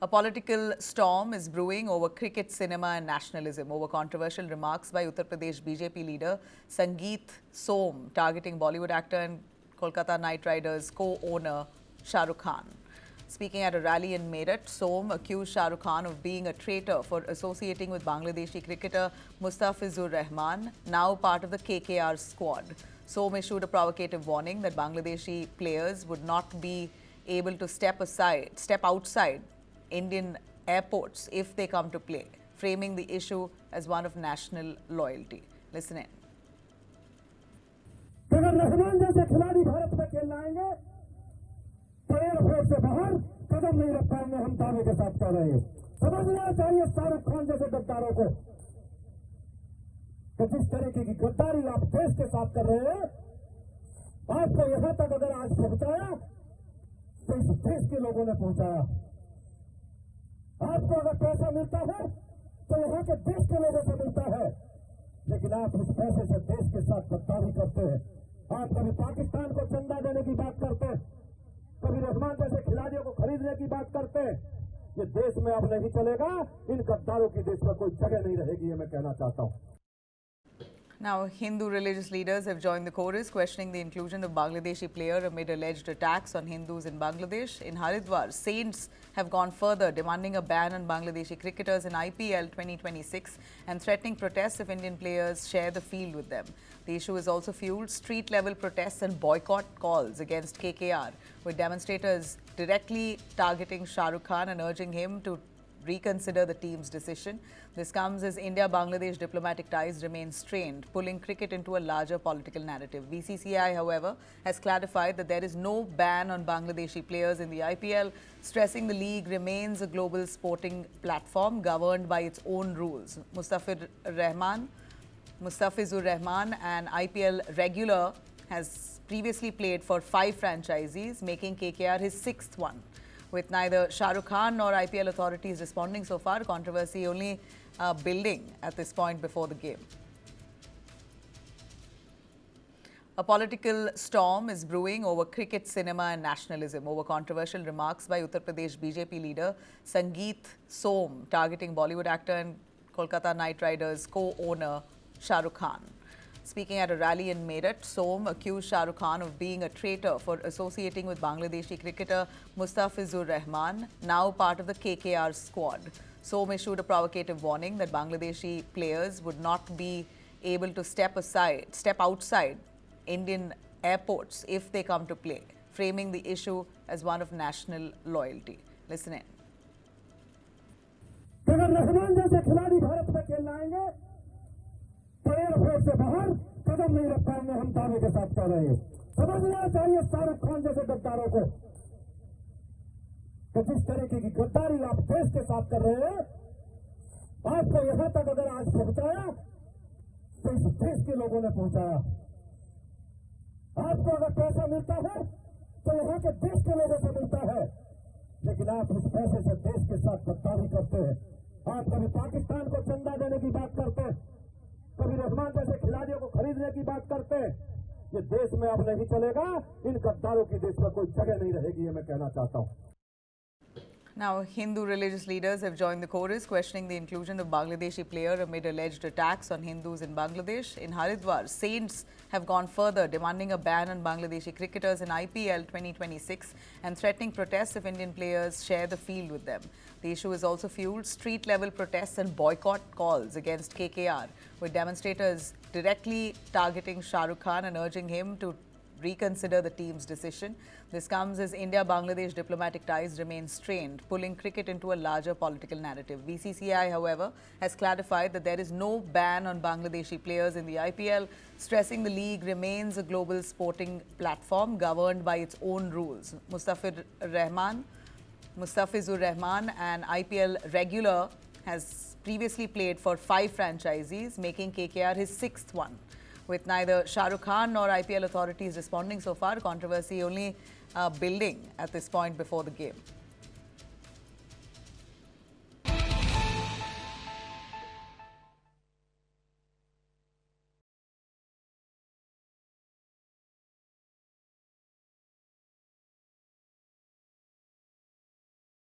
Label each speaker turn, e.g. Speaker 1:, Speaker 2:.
Speaker 1: A political storm is brewing over cricket, cinema and nationalism over controversial remarks by Uttar Pradesh BJP leader Sangeet Som targeting Bollywood actor and Kolkata Knight Riders co-owner Shah Rukh Khan. Speaking at a rally in Meerut, Som accused Shah Rukh Khan of being a traitor for associating with Bangladeshi cricketer Mustafizur Rahman, now part of the KKR squad. Som issued a provocative warning that Bangladeshi players would not be able to step outside Indian airports if they come to play, framing the issue as one of national loyalty. Listen in.
Speaker 2: अगर रहमान जैसे खिलाड़ी भारत में खेलने आएंगे तो airport से बाहर कदम नहीं रख पाएंगे, हम दावे के साथ कह रहे हैं। समझना चाहिए शाहरुख खान जैसे गद्दारों को तो जिस तरीके की गद्दारी आप देश के साथ कर रहे हैं, आपको यहां तक अगर आज पहुंचाया तो इस देश के लोगों ने पहुंचाया। आपको अगर पैसा मिलता है तो यहां के देश के लोगों से मिलता है, लेकिन आप उस पैसे से देश के साथ गद्दारी करते हैं। आप कभी पाकिस्तान को चंदा देने की बात करते हैं, कभी रहमान जैसे खिलाड़ियों को खरीदने की बात करते हैं। ये देश में अब नहीं चलेगा, इन गद्दारों की देश में कोई जगह नहीं रहेगी, ये मैं कहना चाहता हूं।
Speaker 1: Now, Hindu religious leaders have joined the chorus questioning the inclusion of Bangladeshi player amid alleged attacks on Hindus in Bangladesh. In Haridwar, saints have gone further, demanding a ban on Bangladeshi cricketers in IPL 2026 and threatening protests if Indian players share the field with them. The issue has also fueled street-level protests and boycott calls against KKR, with demonstrators directly targeting Shah Rukh Khan and urging him to reconsider the team's decision. This comes as India-Bangladesh diplomatic ties remain strained, pulling cricket into a larger political narrative. BCCI, however, has clarified that there is no ban on Bangladeshi players in the IPL, stressing the league remains a global sporting platform governed by its own rules. Mustafizur Rahman, an IPL regular, has previously played for 5 franchisees, making KKR his 6th one. With neither Shah Rukh Khan nor IPL authorities responding so far, controversy only building at this point before the game. A political storm is brewing over cricket, cinema and nationalism over controversial remarks by Uttar Pradesh BJP leader Sangeet Som targeting Bollywood actor and Kolkata Knight Riders co-owner Shah Rukh Khan. Speaking at a rally in Meerut, Som accused Shah Rukh Khan of being a traitor for associating with Bangladeshi cricketer Mustafizur Rahman, now part of the KKR squad. Som issued a provocative warning that Bangladeshi players would not be able to step outside Indian airports if they come to play, framing the issue as one of national loyalty. Listen in.
Speaker 2: अगर रहमान जैसे खिलाड़ी भारत में खेलने आएंगे तो airport से बाहर कदम नहीं रख पाएंगे, हम दावे के साथ कह रहे हैं। समझना चाहिए शाहरुख खान जैसे गद्दारों को तो जिस तरीके की गद्दारी आप देश के साथ कर रहे हैं, आपको यहां तक अगर आज पहुंचाया तो इस देश के लोगों ने पहुंचाया। आपको अगर पैसा मिलता है तो यहां के देश के लोगों से मिलता है, लेकिन आप उस पैसे से देश के साथ गद्दारी करते हैं। आप कभी पाकिस्तान को चंदा देने की बात करते हैं, कभी रहमान जैसे खिलाड़ियों को खरीदने की बात करते हैं। ये देश में अब नहीं चलेगा, इन गद्दारों की देश में कोई जगह नहीं रहेगी, ये मैं कहना चाहता हूं।
Speaker 1: Now, Hindu religious leaders have joined the chorus questioning the inclusion of Bangladeshi player amid alleged attacks on Hindus in Bangladesh. In Haridwar, saints have gone further, demanding a ban on Bangladeshi cricketers in IPL 2026 and threatening protests if Indian players share the field with them. The issue has also fueled street-level protests and boycott calls against KKR, with demonstrators directly targeting Shah Rukh Khan and urging him to reconsider the team's decision. This comes as India-Bangladesh diplomatic ties remain strained, pulling cricket into a larger political narrative. BCCI, however, has clarified that there is no ban on Bangladeshi players in the IPL, stressing the league remains a global sporting platform governed by its own rules. Mustafizur Rahman, an IPL regular, has previously played for 5 franchisees, making KKR his 6th one. With neither Shah Rukh Khan nor IPL authorities responding so far, controversy only building at this point before the game.